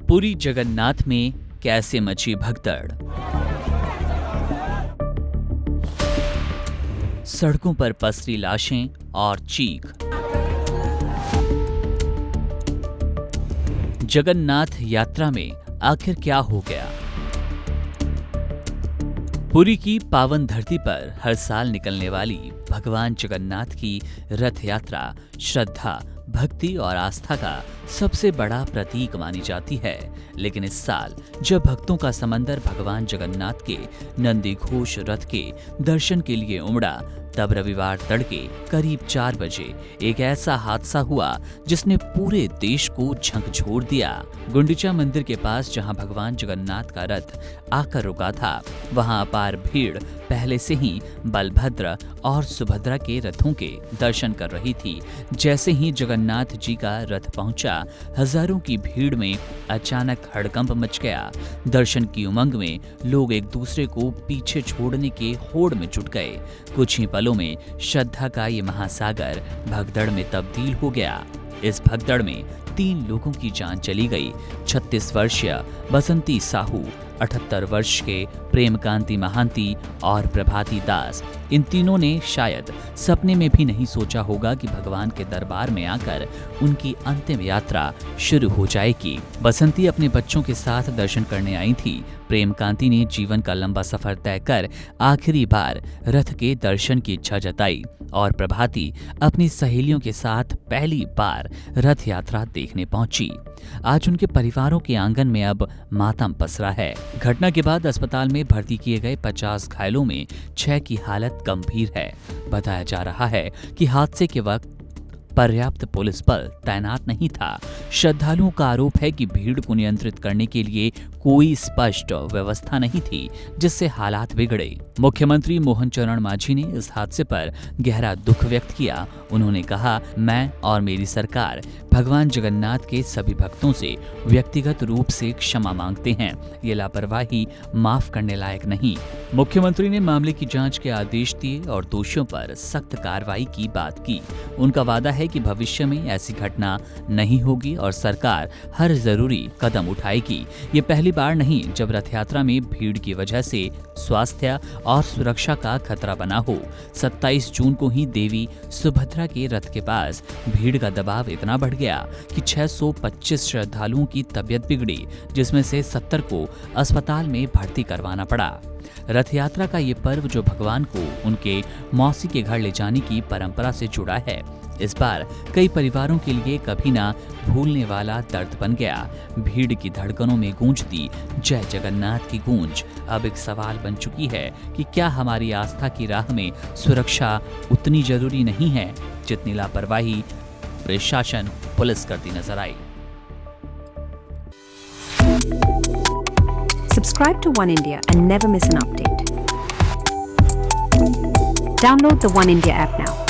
पुरी जगन्नाथ में कैसे मची भगदड़। सड़कों पर पसरी लाशें और चीख। जगन्नाथ यात्रा में आखिर क्या हो गया। पुरी की पावन धरती पर हर साल निकलने वाली भगवान जगन्नाथ की रथ यात्रा श्रद्धा, भक्ति और आस्था का सबसे बड़ा प्रतीक मानी जाती है। लेकिन इस साल जब भक्तों का समंदर भगवान जगन्नाथ के नंदी घोष रथ के दर्शन के लिए उमड़ा, तब रविवार तड़के करीब 4 बजे एक ऐसा हादसा हुआ जिसने पूरे देश को झकझोर दिया। गुंडीचा मंदिर के पास जहां भगवान जगन्नाथ का रथ आकर रुका था, वहां अपार भीड़ पहले से ही बलभद्र और सुभद्रा के रथों के दर्शन कर रही थी। जैसे ही जगन्नाथ जी का रथ पहुंचा, हजारों की भीड़ में अचानक हड़कंप मच गया। दर्शन की उमंग में लोग एक दूसरे को पीछे छोड़ने के होड़ में जुट गए। कुछ ही पलों में श्रद्धा का ये महासागर भगदड़ में तब्दील हो गया। इस भगदड़ में 3 लोगों की जान चली गई। 36 वर्षीय बसंती साहू, 78 वर्ष के प्रेमकांति महांती और प्रभाती दास, इन तीनों ने शायद सपने में भी नहीं सोचा होगा कि भगवान के दरबार में आकर उनकी अंतिम यात्रा शुरू हो जाएगी। बसंती अपने बच्चों के साथ दर्शन करने आई थी। प्रेमकांति ने जीवन का लंबा सफर तय कर आखिरी बार रथ के दर्शन की इच्छा जताई और प्रभाती अपनी सहेलियों के साथ पहली बार रथ यात्रा देखने पहुंची। आज उनके परिवारों के आंगन में अब मातम पसरा है। घटना के बाद अस्पताल में भर्ती किए गए 50 घायलों में 6 की हालत गंभीर है। बताया जा रहा है कि हादसे के वक्त पर्याप्त पुलिस बल तैनात नहीं था। श्रद्धालुओं का आरोप है कि भीड़ को नियंत्रित करने के लिए कोई स्पष्ट व्यवस्था नहीं थी, जिससे हालात बिगड़े। मुख्यमंत्री मोहन चरण मांझी ने इस हादसे पर गहरा दुख व्यक्त किया। उन्होंने कहा, मैं और मेरी सरकार भगवान जगन्नाथ के सभी भक्तों से व्यक्तिगत रूप से क्षमा मांगते हैं। ये लापरवाही माफ करने लायक नहीं। मुख्यमंत्री ने मामले की जांच के आदेश दिए और दोषियों पर सख्त कार्रवाई की बात की। उनका वादा है कि भविष्य में ऐसी घटना नहीं होगी और सरकार हर जरूरी कदम उठाएगी। ये पहली बार नहीं जब रथ यात्रा में भीड़ की वजह से स्वास्थ्य और सुरक्षा का खतरा बना हो। 27 जून को ही देवी सुभद्रा के रथ के पास भीड़ का दबाव इतना बढ़ गया कि 625 श्रद्धालुओं की तबीयत बिगड़ी, जिसमें से 70 को अस्पताल में भर्ती करवाना पड़ा। रथ यात्रा का ये पर्व जो भगवान को उनके मौसी के घर ले जाने की परंपरा से जुड़ा है, इस बार कई परिवारों के लिए कभी ना भूलने वाला दर्द बन गया। भीड़ की धड़कनों में गूंजती जय जगन्नाथ की गूंज अब एक सवाल बन चुकी है कि क्या हमारी आस्था की राह में सुरक्षा उतनी जरूरी नहीं है जितनी लापरवाही प्रशासन पुलिस करती नजर आई। Subscribe to One India and never miss an update. Download the One India app now.